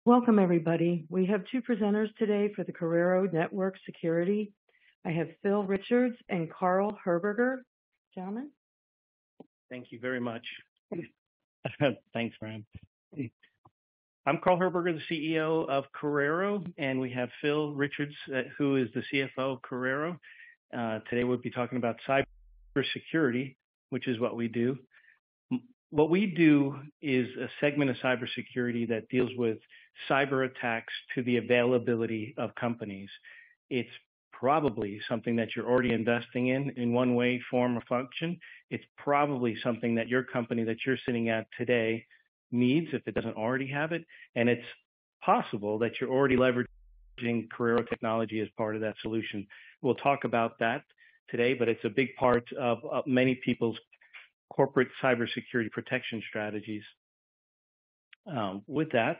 Welcome, everybody. We have two presenters today for the Corero Network Security. I have Phil Richards and Carl Herberger. Gentlemen. Thank you very much. Thanks, Brian. I'm Carl Herberger, the CEO of Corero, and we have Phil Richards, who is the CFO of Corero. Today we'll be talking about cybersecurity, which is what we do. What we do is a segment of cybersecurity that deals with cyber attacks to the availability of companies. It's probably something that you're already investing in one way, form, or function. It's probably something that your company that you're sitting at today needs if it doesn't already have it. And it's possible that you're already leveraging Corero technology as part of that solution. We'll talk about that today, but it's a big part of many people's corporate cybersecurity protection strategies. With that,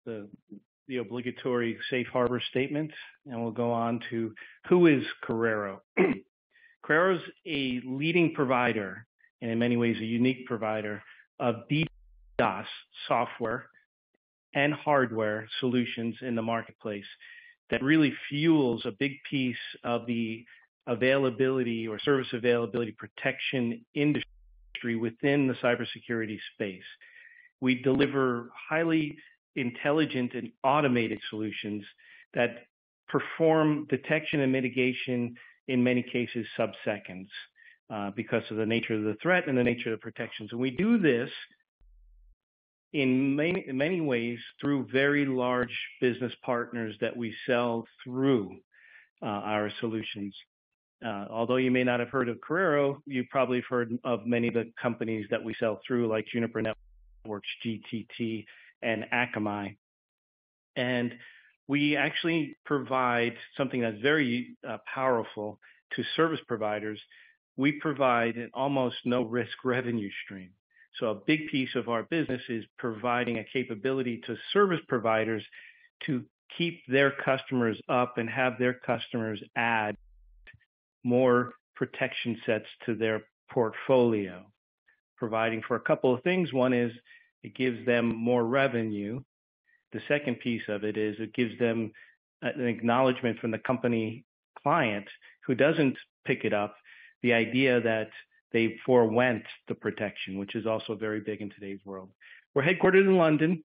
the obligatory safe harbor statement, and we'll go on to who is Corero. Corero is a leading provider, and in many ways a unique provider of DDoS software and hardware solutions in the marketplace that really fuels a big piece of the availability or service availability protection industry within the cybersecurity space. We deliver highly intelligent and automated solutions that perform detection and mitigation in many cases sub-seconds because of the nature of the threat and the nature of the protections. And we do this in many ways through very large business partners that we sell through our solutions. Although you may not have heard of Corero, you probably have heard of many of the companies that we sell through, like Juniper Networks, GTT, and Akamai. And we actually provide something that's very powerful to service providers. We provide an almost no risk revenue stream. So a big piece of our business is providing a capability to service providers to keep their customers up and have their customers add more protection sets to their portfolio, providing for a couple of things. One is it gives them more revenue. The second piece of it is it gives them an acknowledgement from the company client who doesn't pick it up, the idea that they forewent the protection, which is also very big in today's world. We're headquartered in London.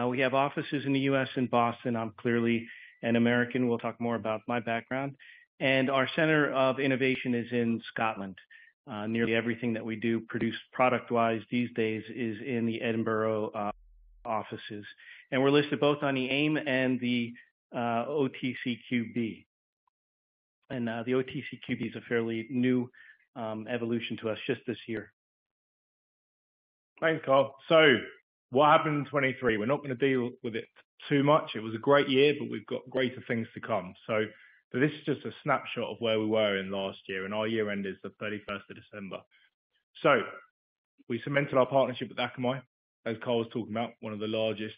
We have offices in the US in Boston. I'm clearly an American. We'll talk more about my background. And our center of innovation is in Scotland. Nearly everything that we do produce product-wise these days is in the Edinburgh offices. And we're listed both on the AIM and the OTCQB. And the OTCQB is a fairly new evolution to us just this year. Thanks, Carl. So what happened in 23? We're not going to deal with it too much. It was a great year, but we've got greater things to come. So this is just a snapshot of where we were in last year, and our year end is the 31st of December. So we cemented our partnership with Akamai, as Carl was talking about, one of the largest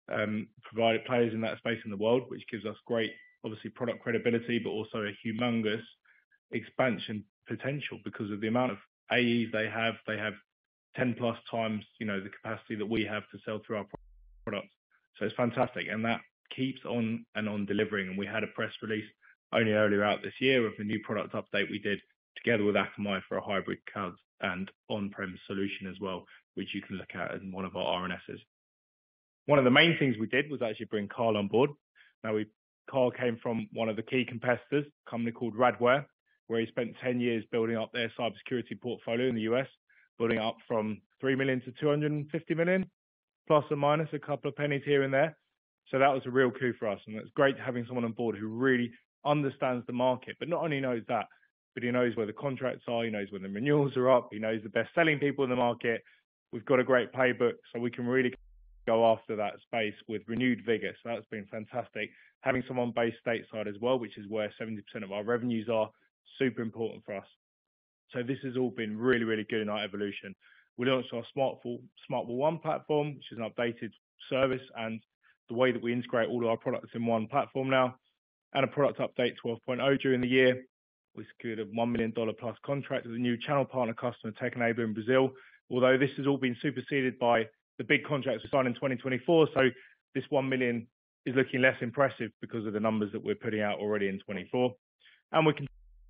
provider players in that space in the world, which gives us great, obviously, product credibility, but also a humongous expansion potential because of the amount of AEs they have. They have 10 plus times, the capacity that we have to sell through our products. So it's fantastic, and that keeps on and on delivering. And we had a press release only earlier out this year of the new product update we did together with Akamai for a hybrid cloud and on-prem solution as well, which you can look at in one of our RNSs. One of the main things we did was actually bring Carl on board. Now, Carl came from one of the key competitors, a company called Radware, where he spent 10 years building up their cybersecurity portfolio in the US, building up from 3 million to 250 million, plus or minus a couple of pennies here and there. So that was a real coup for us. And it's great having someone on board who really understands the market, but not only knows that, but he knows where the contracts are, he knows when the renewals are up, he knows the best selling people in the market. We've got a great playbook, so we can really go after that space with renewed vigor. So that's been fantastic. Having someone based stateside as well, which is where 70% of our revenues are, super important for us. So this has all been really, really good in our evolution. We launched our SmartVault One platform, which is an updated service and the way that we integrate all of our products in one platform now, and a product update 12.0 during the year. We secured a $1 million plus contract with a new channel partner customer, Tech Enabler in Brazil. Although this has all been superseded by the big contracts we signed in 2024. So this 1 million is looking less impressive because of the numbers that we're putting out already in 24. And we're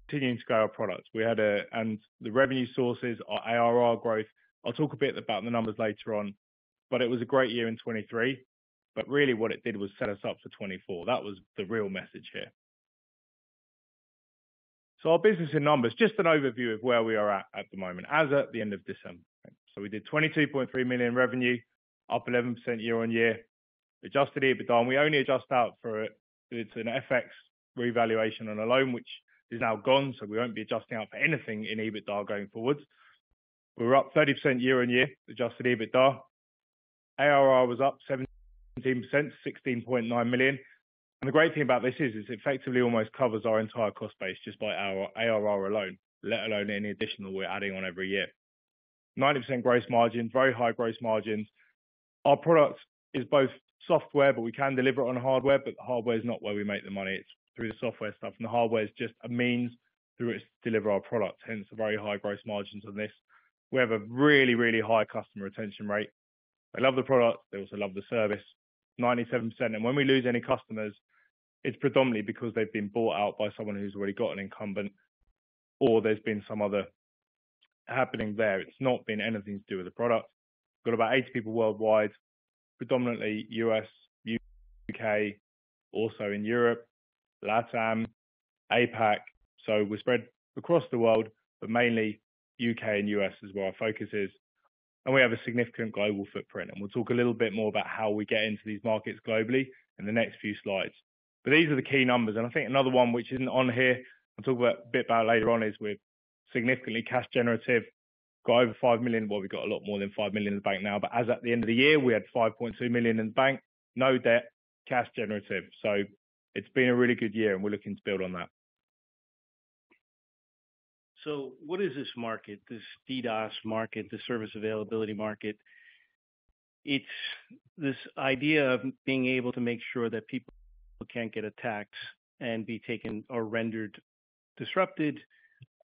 continuing to grow our products. And the revenue sources, our ARR growth. I'll talk a bit about the numbers later on, but it was a great year in 23. But really what it did was set us up for 24. That was the real message here. So our business in numbers, just an overview of where we are at the moment, as at the end of December. So we did 22.3 million revenue, up 11% year on year. Adjusted EBITDA, and we only adjust out for it. It's an FX revaluation on a loan, which is now gone, so we won't be adjusting out for anything in EBITDA going forwards. We were up 30% year on year, adjusted EBITDA. ARR was up 17%, 16.9 million. And the great thing about this is it effectively almost covers our entire cost base just by our ARR alone, let alone any additional we're adding on every year. 90% gross margin, very high gross margins. Our product is both software, but we can deliver it on hardware, but the hardware is not where we make the money. It's through the software stuff, and the hardware is just a means through which to deliver our product, hence the very high gross margins on this. We have a really, really high customer retention rate. They love the product, they also love the service, 97%. And when we lose any customers, it's predominantly because they've been bought out by someone who's already got an incumbent, or there's been some other happening there. It's not been anything to do with the product. We've got about 80 people worldwide, predominantly US, UK, also in Europe, LATAM, APAC. So we're spread across the world, but mainly UK and US is where our focus is. And we have a significant global footprint. And we'll talk a little bit more about how we get into these markets globally in the next few slides. But these are the key numbers. And I think another one which isn't on here, I'll talk about a bit about later on, is we're significantly cash generative. Got over 5 million. Well, we've got a lot more than 5 million in the bank now. But as at the end of the year, we had 5.2 million in the bank, no debt, cash generative. So it's been a really good year and we're looking to build on that. So what is this market, this DDoS market, the service availability market? It's this idea of being able to make sure that people can't get attacked and be taken or rendered disrupted,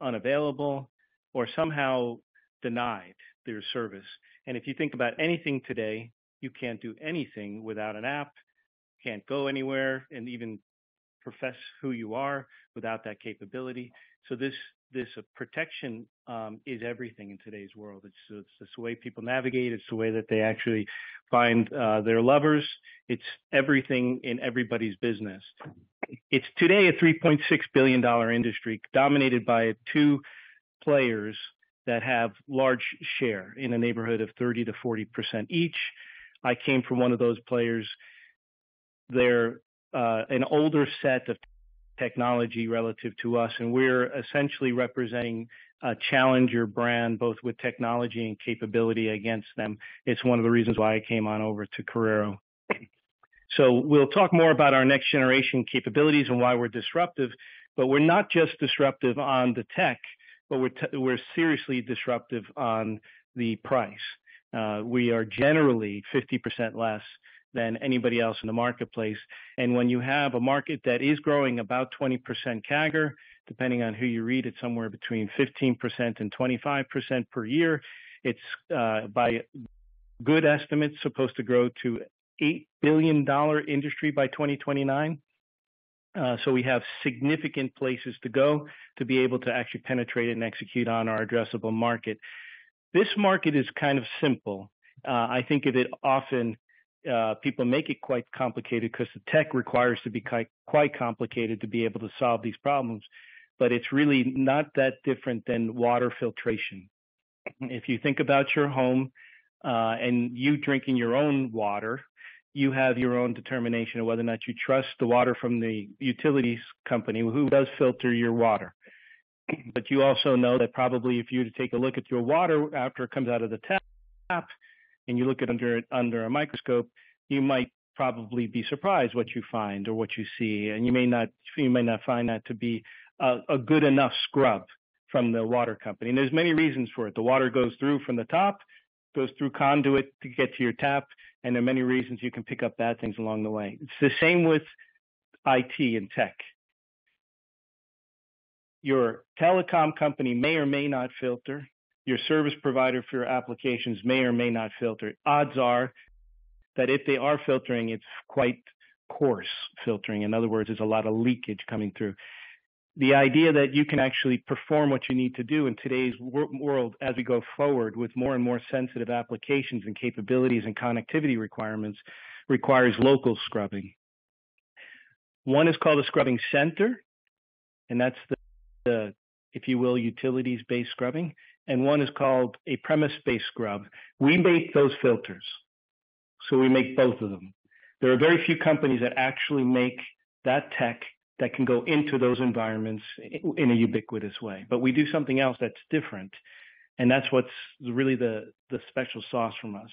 unavailable, or somehow denied their service. And if you think about anything today, you can't do anything without an app, can't go anywhere and even profess who you are without that capability. So this protection is everything in today's world. It's the way people navigate. It's the way that they actually find their lovers. It's everything in everybody's business. It's today a $3.6 billion industry dominated by two players that have large share in a neighborhood of 30 to 40% each. I came from one of those players. They're an older set of technology relative to us, and we're essentially representing a challenger brand, both with technology and capability against them. It's one of the reasons why I came on over to Corero. So we'll talk more about our next generation capabilities and why we're disruptive, but we're not just disruptive on the tech, but we're seriously disruptive on the price. We are generally 50% less than anybody else in the marketplace. And when you have a market that is growing about 20% CAGR, depending on who you read, it's somewhere between 15% and 25% per year. It's by good estimates supposed to grow to $8 billion industry by 2029. So we have significant places to go to be able to actually penetrate and execute on our addressable market. This market is kind of simple. I think of it often, people make it quite complicated because the tech requires to be quite complicated to be able to solve these problems. But it's really not that different than water filtration. If you think about your home and you drinking your own water, you have your own determination of whether or not you trust the water from the utilities company who does filter your water. But you also know that probably if you were to take a look at your water after it comes out of the tap and you look at it under a microscope, you might probably be surprised what you find or what you see, and you may not find that to be a good enough scrub from the water company. And there's many reasons for it. The water goes through from the top, goes through conduit to get to your tap, and there are many reasons you can pick up bad things along the way. It's the same with IT and tech. Your telecom company may or may not filter. your service provider for your applications may or may not filter. Odds are that if they are filtering, it's quite coarse filtering. In other words, there's a lot of leakage coming through. The idea that you can actually perform what you need to do in today's world as we go forward with more and more sensitive applications and capabilities and connectivity requirements requires local scrubbing. One is called a scrubbing center, and that's the if you will, utilities-based scrubbing. And one is called a premise-based scrub. We make those filters, so we make both of them. There are very few companies that actually make that tech that can go into those environments in a ubiquitous way. But we do something else that's different, and that's what's really the special sauce from us.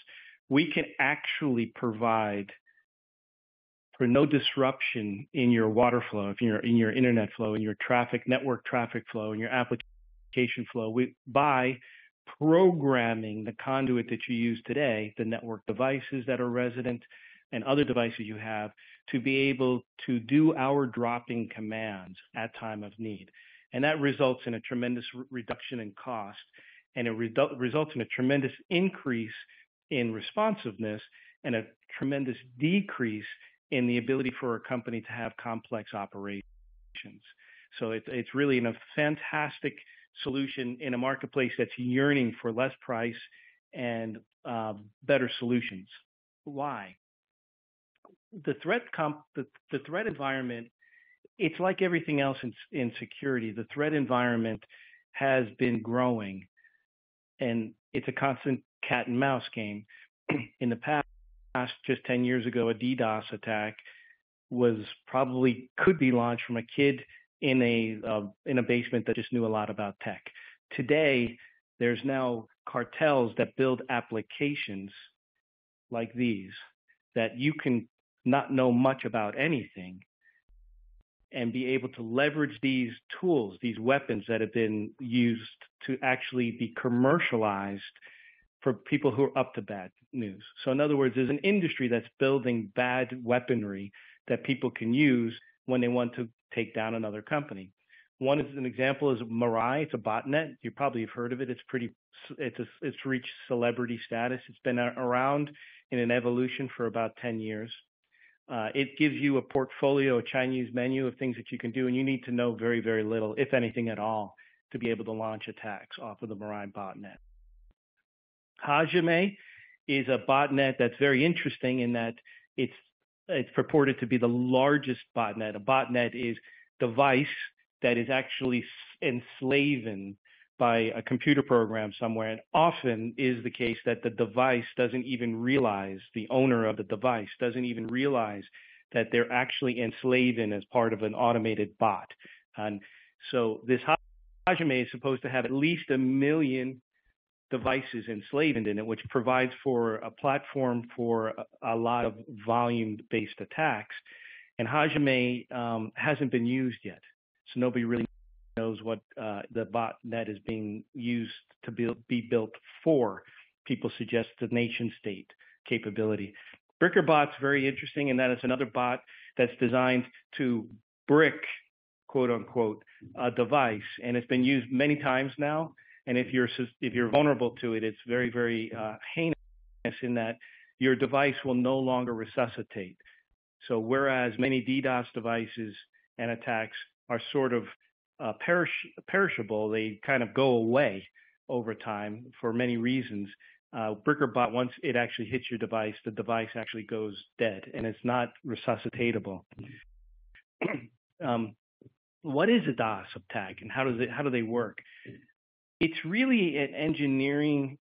We can actually provide for no disruption in your water flow, if you're in your internet flow, in your network traffic flow, in your application flow, by programming the conduit that you use today, the network devices that are resident and other devices you have, to be able to do our dropping commands at time of need. And that results in a tremendous reduction in cost, and it results in a tremendous increase in responsiveness and a tremendous decrease in the ability for a company to have complex operations. So it's really a fantastic solution in a marketplace that's yearning for less price and better solutions. Why? The threat environment, it's like everything else in security. The threat environment has been growing, and it's a constant cat and mouse game. In the past, just 10 years ago, a DDoS attack could be launched from a kid in a basement that just knew a lot about tech. Today, there's now cartels that build applications like these that you can not know much about anything and be able to leverage these tools, these weapons that have been used to actually be commercialized for people who are up to bad news. So in other words, there's an industry that's building bad weaponry that people can use when they want to take down another company. One is an example is Mirai. It's a botnet. You probably have heard of it. It's reached celebrity status. It's been around in an evolution for about 10 years. It gives you a portfolio, a Chinese menu of things that you can do, and you need to know very, very little, if anything at all, to be able to launch attacks off of the Mirai botnet. Hajime is a botnet that's very interesting in that it's purported to be the largest botnet. A botnet is a device that is actually enslaved by a computer program somewhere, and often is the case that the device doesn't even realize, the owner of the device doesn't even realize that they're actually enslaved as part of an automated bot. And so this Hajime is supposed to have at least 1 million devices enslaved in it, which provides for a platform for a lot of volume-based attacks. And Hajime hasn't been used yet, so nobody really knows what the botnet is being used to be built for. People suggest the nation-state capability. BrickerBot's very interesting, and that is another bot that's designed to brick, quote unquote, a device, and it's been used many times now. And if you're vulnerable to it, it's very, very heinous in that your device will no longer resuscitate. So whereas many DDoS devices and attacks are sort of perishable, they kind of go away over time for many reasons. BrickerBot, once it actually hits your device, the device actually goes dead, and it's not resuscitatable. What is a DDoS attack, and how do they work? It's really an engineering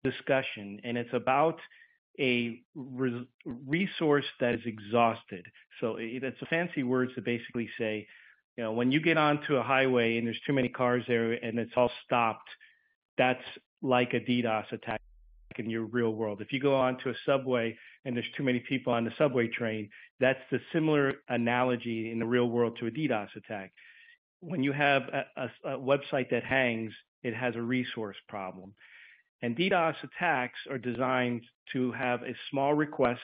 discussion, and it's about a resource that is exhausted. So it's a fancy words to basically say, when you get onto a highway and there's too many cars there and it's all stopped, that's like a DDoS attack in your real world. If you go onto a subway and there's too many people on the subway train, that's the similar analogy in the real world to a DDoS attack. When you have a website that hangs, it has a resource problem. And DDoS attacks are designed to have a small request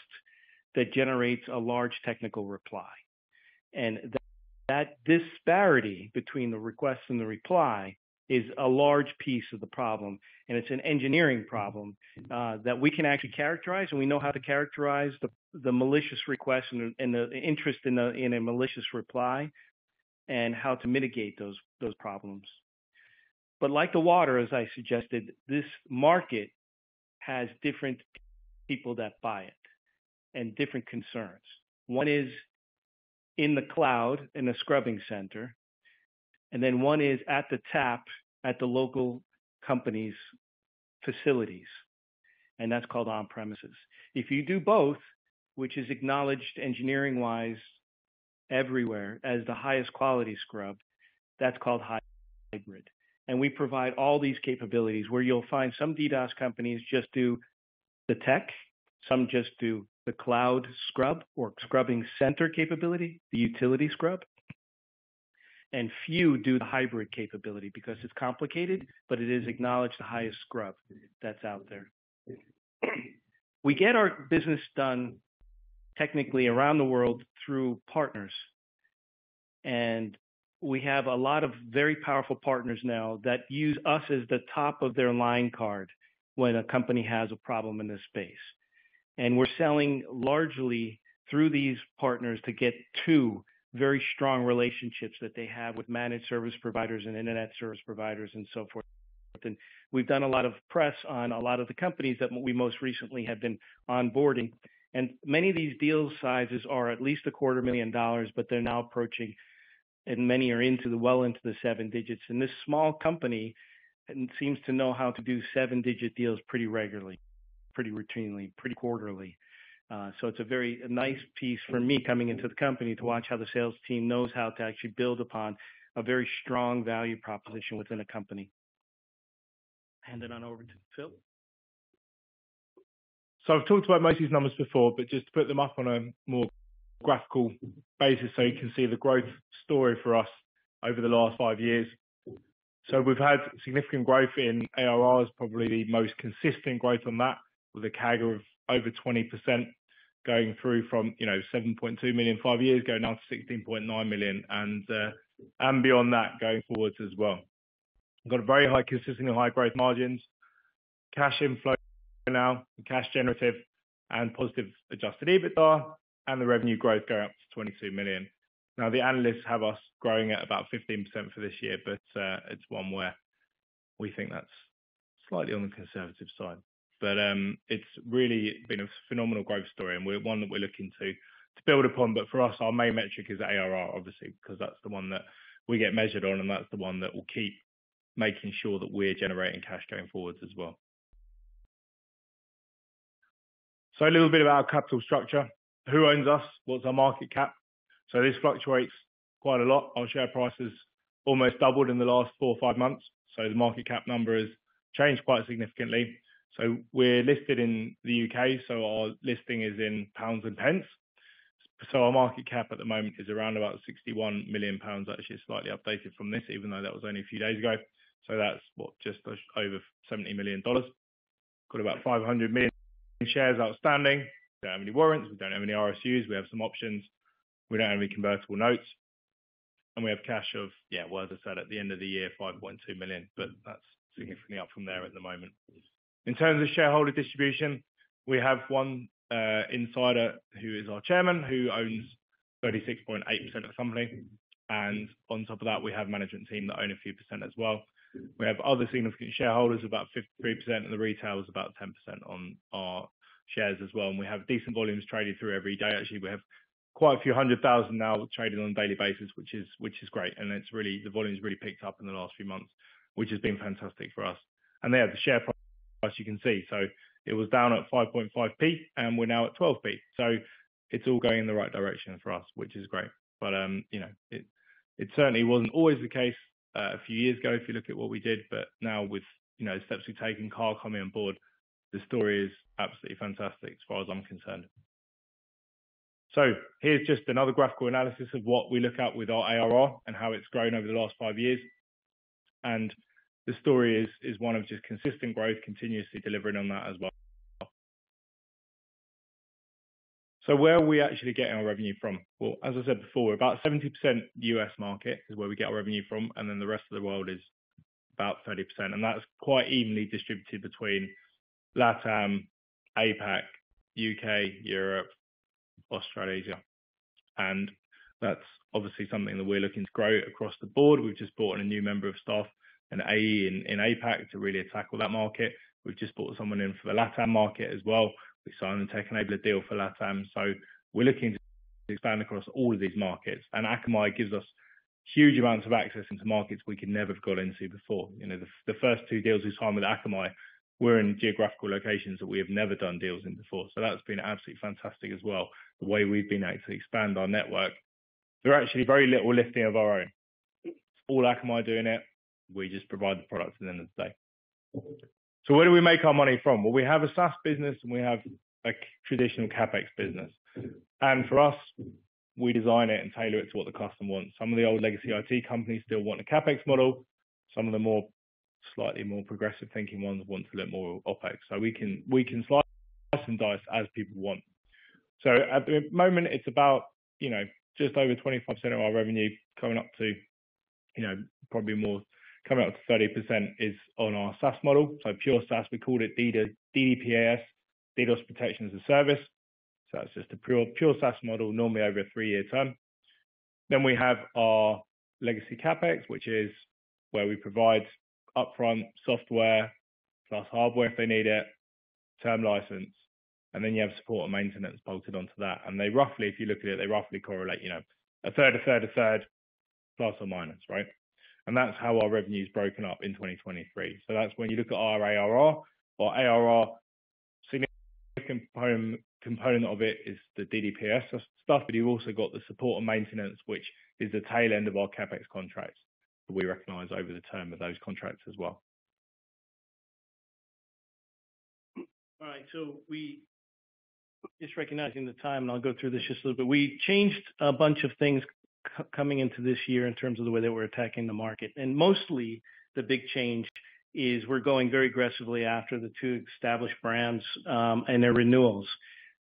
that generates a large technical reply. And that disparity between the request and the reply is a large piece of the problem, and it's an engineering problem that we can actually characterize, and we know how to characterize the malicious request and the interest in a malicious reply, and how to mitigate those problems. But like the water, as I suggested, this market has different people that buy it and different concerns. One is in the cloud in a scrubbing center, and then one is at the tap at the local company's facilities, and that's called on-premises. If you do both, which is acknowledged engineering-wise everywhere as the highest quality scrub, that's called hybrid. And we provide all these capabilities where you'll find some DDoS companies just do the tech, some just do the cloud scrub or scrubbing center capability, the utility scrub, and few do the hybrid capability because it's complicated, but it is acknowledged the highest scrub that's out there. We get our business done technically around the world through partners. And we have a lot of very powerful partners now that use us as the top of their line card when a company has a problem in this space. And we're selling largely through these partners to get to very strong relationships that they have with managed service providers and internet service providers and so forth. And we've done a lot of press on a lot of the companies that we most recently have been onboarding. And many of these deal sizes are at least $250,000, but they're now approaching, and many are well into the 7 digits. And this small company seems to know how to do 7-digit deals pretty regularly, pretty routinely, pretty quarterly. So it's a nice piece for me coming into the company to watch how the sales team knows how to actually build upon a very strong value proposition within a company. Hand it on over to Phil. So I've talked about most of these numbers before, but just to put them up on a more graphical basis so you can see the growth story for us over the last 5 years. So we've had significant growth in ARRs, probably the most consistent growth on that, with a CAGR of over 20% going through from 7.2 million 5 years ago now to 16.9 million and beyond that going forwards as well. We've got a very high, consistently high growth margins, cash inflow now, cash generative, and positive adjusted EBITDA, and the revenue growth going up to 22 million. Now the analysts have us growing at about 15% for this year, but it's one where we think that's slightly on the conservative side. But it's really been a phenomenal growth story, and we're one that we're looking to build upon. But for us, our main metric is ARR, obviously, because that's the one that we get measured on, and that's the one that will keep making sure that we're generating cash going forwards as well. So a little bit about our capital structure. Who owns us? What's our market cap? So this fluctuates quite a lot. Our share price has almost doubled in the last 4 or 5 months. So the market cap number has changed quite significantly. So we're listed in the UK, so our listing is in pounds and pence. So our market cap at the moment is around about 61 million pounds, actually slightly updated from this, even though that was only a few days ago. So that's just over $70 million. Got about 500 million shares outstanding. We don't have any warrants, we don't have any RSUs, we have some options, we don't have any convertible notes, and we have cash of, as I said, at the end of the year, 5.2 million, but that's significantly up from there at the moment. In terms of shareholder distribution, we have one insider who is our chairman, who owns 36.8% of the company, and on top of that, we have a management team that own a few percent as well. We have other significant shareholders, about 53%, and the retail is about 10% on our shares as well. And we have decent volumes traded through every day. Actually, we have quite a few 100,000 now traded on a daily basis, which is great. And the volume's really picked up in the last few months, which has been fantastic for us. And there, the share price you can see. So it was down at 5.5p, and we're now at 12p. So it's all going in the right direction for us, which is great. But it certainly wasn't always the case a few years ago, if you look at what we did, but now with the steps we've taken, Carl coming on board, the story is absolutely fantastic as far as I'm concerned. So here's just another graphical analysis of what we look at with our ARR and how it's grown over the last 5 years. And the story is one of just consistent growth, continuously delivering on that as well. So where are we actually getting our revenue from? Well, as I said before, about 70% US market is where we get our revenue from, and then the rest of the world is about 30%, and that's quite evenly distributed between LATAM, APAC, UK, Europe, Australasia. And that's obviously something that we're looking to grow across the board. We've just brought in a new member of staff, an AE in APAC, to really tackle that market. We've just brought someone in for the LATAM market as well. We signed a tech enabler deal for LATAM. So we're looking to expand across all of these markets. And Akamai gives us huge amounts of access into markets we could never have got into before. You know, the first 2 deals we signed with Akamai were in geographical locations that we have never done deals in before. So that's been absolutely fantastic as well, the way we've been able to expand our network. There are actually very little lifting of our own. It's all Akamai doing it. We just provide the product at the end of the day. So where do we make our money from? Well, we have a SaaS business and we have a traditional CapEx business. And for us, we design it and tailor it to what the customer wants. Some of the old legacy IT companies still want a CapEx model. Some of the slightly more progressive thinking ones want to look more OpEx. So we can slice and dice as people want. So at the moment, it's about, you know, just over 25% of our revenue coming up to, you know, probably more, coming up to 30% is on our SaaS model. So pure SaaS, we called it DDPAS, DDoS Protection as a Service. So that's just a pure SaaS model, normally over a 3-year term. Then we have our legacy CapEx, which is where we provide upfront software plus hardware if they need it, term license, and then you have support and maintenance bolted onto that. And they roughly, if you look at it, they roughly correlate, you know, a third, plus or minus, right? And that's how our revenue is broken up in 2023. So that's when you look at our ARR, significant component of it is the DDPS stuff, but you've also got the support and maintenance, which is the tail end of our CapEx contracts that we recognize over the term of those contracts as well. All right, so we just recognizing the time, and I'll go through this just a little bit. We changed a bunch of things coming into this year in terms of the way that we're attacking the market. And mostly the big change is we're going very aggressively after the 2 established brands and their renewals.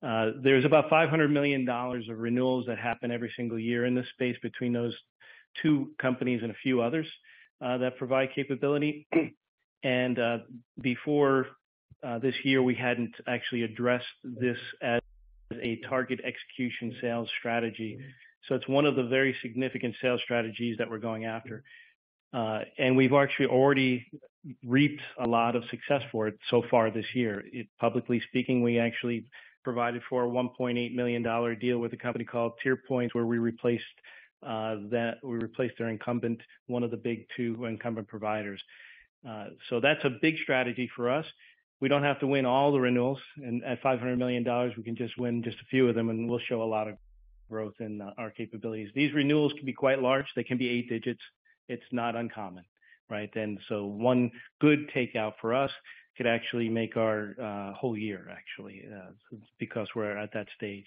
There's about $500 million of renewals that happen every single year in this space between those 2 companies and a few others that provide capability. And before this year, we hadn't actually addressed this as a target execution sales strategy. So it's one of the very significant sales strategies that we're going after. And we've actually already reaped a lot of success for it so far this year. Publicly speaking, we actually provided for a $1.8 million deal with a company called TierPoint, where we replaced their incumbent, one of the big 2 incumbent providers. So that's a big strategy for us. We don't have to win all the renewals, and at $500 million, we can just win just a few of them, and we'll show a lot of growth in our capabilities. These renewals can be quite large. They can be 8 digits. It's not uncommon, right? And so one good takeout for us could actually make our whole year, actually, because we're at that stage.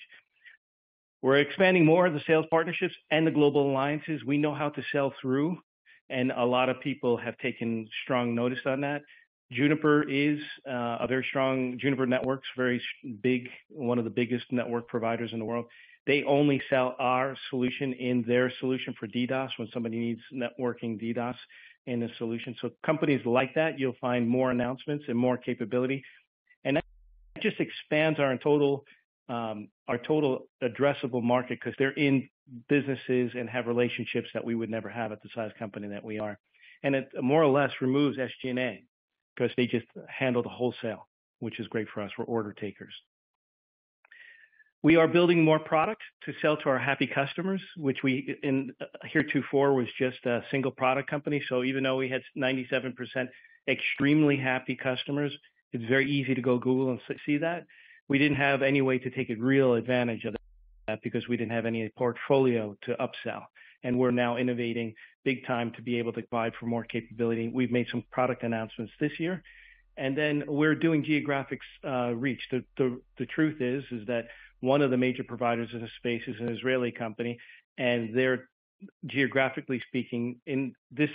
We're expanding more of the sales partnerships and the global alliances. We know how to sell through, and a lot of people have taken strong notice on that. Juniper is a very strong, Juniper Networks, very big, one of the biggest network providers in the world. They only sell our solution in their solution for DDoS when somebody needs networking DDoS in a solution. So companies like that, you'll find more announcements and more capability. And that just expands our total addressable market, because they're in businesses and have relationships that we would never have at the size company that we are. And it more or less removes SG&A, because they just handle the wholesale, which is great for us. We're order takers. We are building more product to sell to our happy customers, which we in heretofore was just a single product company. So even though we had 97% extremely happy customers, it's very easy to go Google and see that. We didn't have any way to take a real advantage of that because we didn't have any portfolio to upsell. And we're now innovating big time to be able to provide for more capability. We've made some product announcements this year. And then we're doing geographic reach. The truth is that one of the major providers in the space is an Israeli company, and they're geographically speaking in this.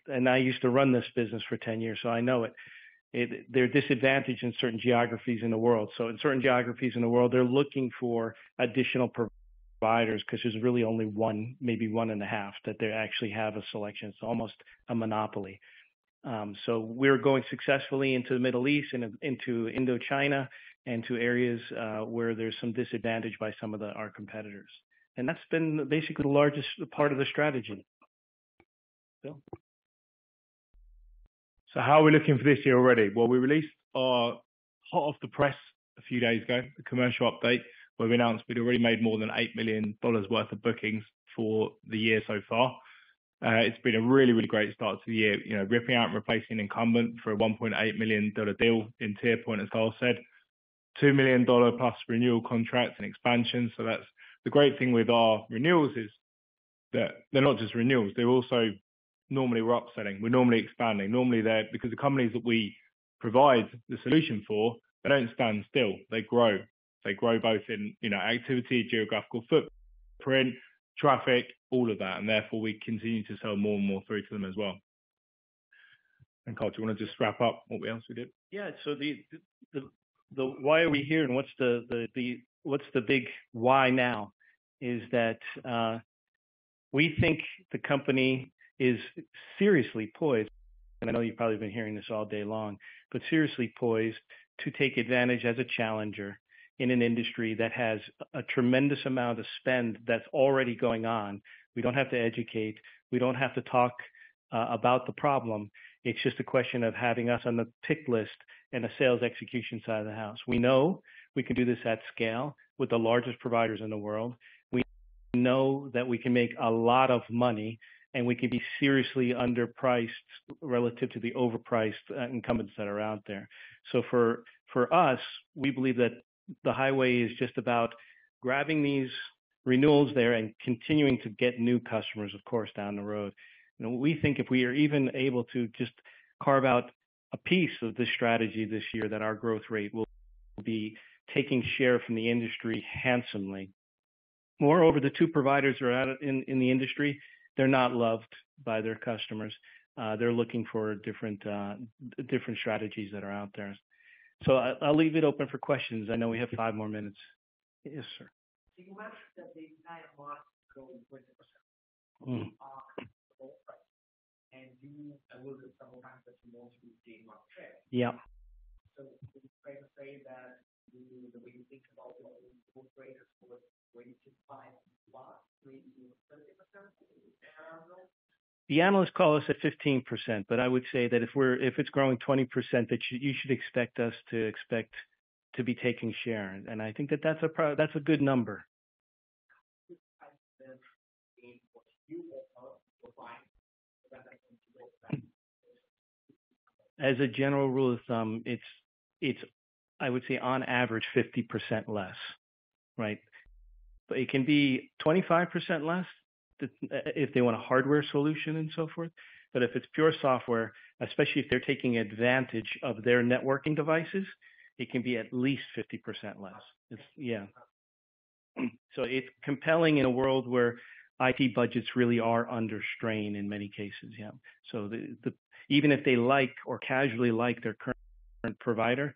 And I used to run this business for 10 years, so I know it. They're disadvantaged in certain geographies in the world. So in certain geographies in the world, they're looking for additional providers because there's really only one, maybe one and a half that they actually have a selection. It's almost a monopoly. So we're going successfully into the Middle East and into Indochina and to areas where there's some disadvantage by some of our competitors. And that's been basically the largest part of the strategy. Bill? So how are we looking for this year already? Well, we released our hot off the press a few days ago, a commercial update where we announced we'd already made more than $8 million worth of bookings for the year so far. It's been a really, really great start to the year, you know, ripping out and replacing incumbent for a $1.8 million deal in Tier Point, as Carl said, $2 million plus renewal contracts and expansion. So that's the great thing with our renewals is that they're not just renewals, they're also normally we're upselling, we're normally expanding. Normally they're, because the companies that we provide the solution for, they don't stand still, they grow. They grow both in, you know, activity, geographical footprint, traffic, all of that. And therefore we continue to sell more and more through to them as well. And Carl, do you want to just wrap up what else we did? Yeah, so the why are we here and what's the big why now is that we think the company is seriously poised, and I know you've probably been hearing this all day long, but seriously poised to take advantage as a challenger in an industry that has a tremendous amount of spend that's already going on. We don't have to educate. We don't have to talk about the problem. It's just a question of having us on the pick list and a sales execution side of the house. We know we can do this at scale with the largest providers in the world. We know that we can make a lot of money and we can be seriously underpriced relative to the overpriced incumbents that are out there. So for us, we believe that the highway is just about grabbing these renewals there and continuing to get new customers, of course, down the road. You know, we think if we are even able to just carve out a piece of this strategy this year, that our growth rate will be taking share from the industry handsomely. Moreover, the two providers are out in the industry. They're not loved by their customers. They're looking for different strategies that are out there. So I'll leave it open for questions. I know we have 5 more minutes. Yes, sir. So you mentioned that the United market growing 20%. And you alluded several times that you want to be taking market share. Yeah. So is it fair to say that the way you think about your growth rate is for 25 plus, maybe 30%? The analysts call us at 15%, but I would say that if it's growing 20%, that you should expect us to be taking share, and I think that's a good number. As a general rule of thumb, it's I would say on average 50% less, right? But it can be 25% less if they want a hardware solution and so forth. But if it's pure software, especially if they're taking advantage of their networking devices, it can be at least 50% less. So it's compelling in a world where IT budgets really are under strain in many cases. Yeah. So even if they like or casually like their current provider,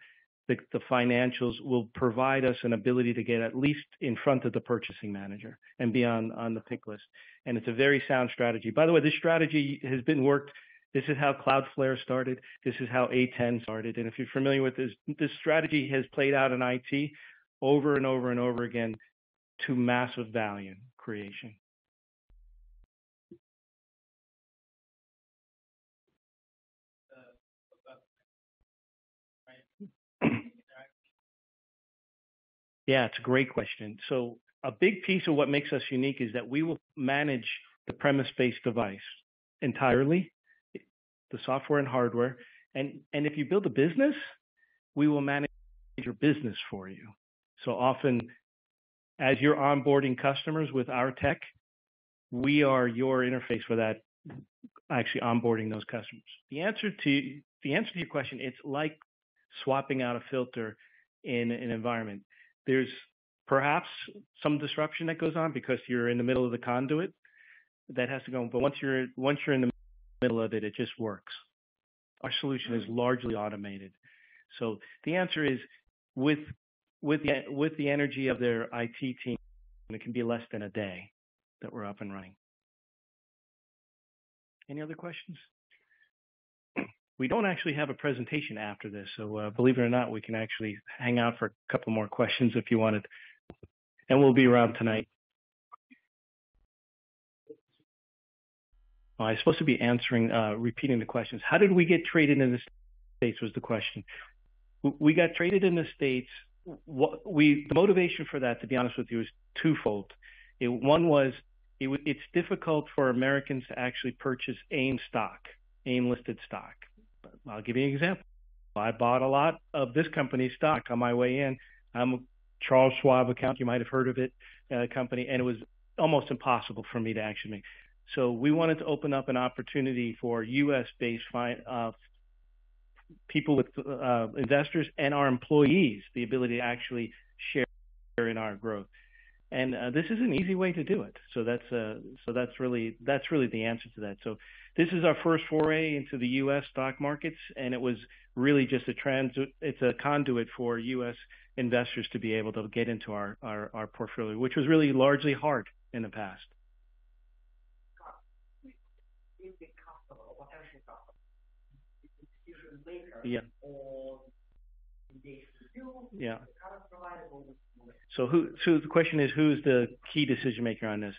the financials will provide us an ability to get at least in front of the purchasing manager and be on the pick list. And it's a very sound strategy. By the way, this strategy has been worked. This is how Cloudflare started. This is how A10 started. And if you're familiar with this strategy has played out in IT over and over and over again to massive value creation. Yeah, it's a great question. So a big piece of what makes us unique is that we will manage the premise-based device entirely, the software and hardware. And if you build a business, we will manage your business for you. So often, as you're onboarding customers with our tech, we are your interface for that, actually onboarding those customers. The answer to your question, it's like swapping out a filter in an environment. There's perhaps some disruption that goes on because you're in the middle of the conduit that has to go. But once you're in the middle of it, it just works. Our solution is largely automated. So the answer is with the energy of their IT team, it can be less than a day that we're up and running. Any other questions? We don't actually have a presentation after this, so believe it or not, we can actually hang out for a couple more questions if you wanted, and we'll be around tonight. Well, I'm supposed to be answering, repeating the questions. How did we get traded in the States was the question. We got traded in the States. The motivation for that, to be honest with you, is twofold. One was it's difficult for Americans to actually purchase AIM stock, AIM listed stock. I'll give you an example. I bought a lot of this company's stock on my way in. I'm a Charles Schwab account. You might have heard of it, company, and it was almost impossible for me to actually make. So we wanted to open up an opportunity for U.S.-based people with investors and our employees the ability to actually share in our growth. And this is an easy way to do it. So that's really the answer to that. So this is our first foray into the U.S. stock markets, and it was really just it's a conduit for U.S. investors to be able to get into our portfolio, which was really largely hard in the past. Yeah. Yeah. So the question is, who's the key decision maker on this?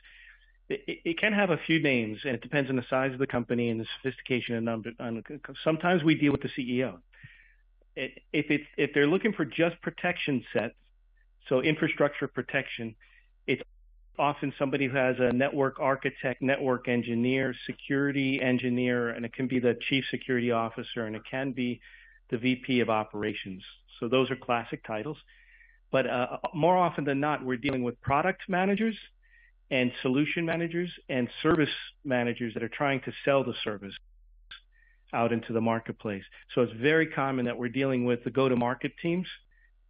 It can have a few names, and it depends on the size of the company and the sophistication and number. Sometimes we deal with the CEO. If they're looking for just protection sets, so infrastructure protection, it's often somebody who has a network architect, network engineer, security engineer, and it can be the chief security officer, and it can be the VP of operations. So those are classic titles. But more often than not, we're dealing with product managers and solution managers and service managers that are trying to sell the service out into the marketplace. So it's very common that we're dealing with the go-to-market teams,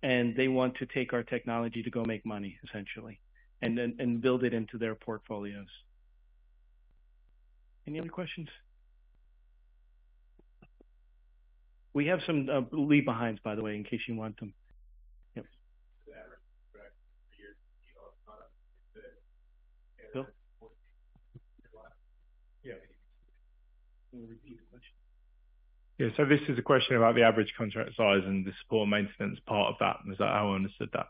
and they want to take our technology to go make money, essentially, and build it into their portfolios. Any other questions? We have some leave behinds, by the way, in case you want them. Yep. Bill? Yeah. Can you repeat the question? Yeah, so this is a question about the average contract size and the support and maintenance part of that. Is that how I understood that?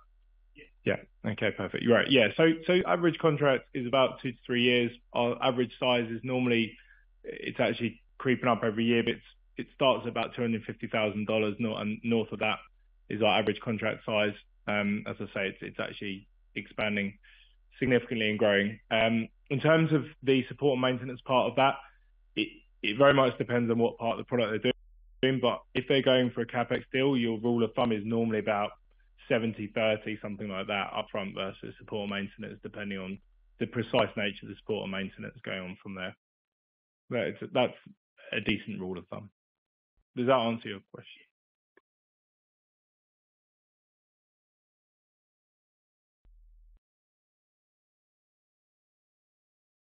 Yeah. Okay, perfect. You're right. Yeah. So average contract is about 2 to 3 years. Our average size is normally, it's actually creeping up every year, but it starts at about $250,000. And north of that is our average contract size. As I say, it's actually expanding significantly and growing. In terms of the support and maintenance part of that, it very much depends on what part of the product they're doing. But if they're going for a CapEx deal, your rule of thumb is normally about 70-30, something like that, upfront versus support and maintenance, depending on the precise nature of the support and maintenance going on from there. That's a decent rule of thumb. Does that answer your question?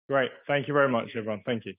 Great. Thank you very much, everyone. Thank you.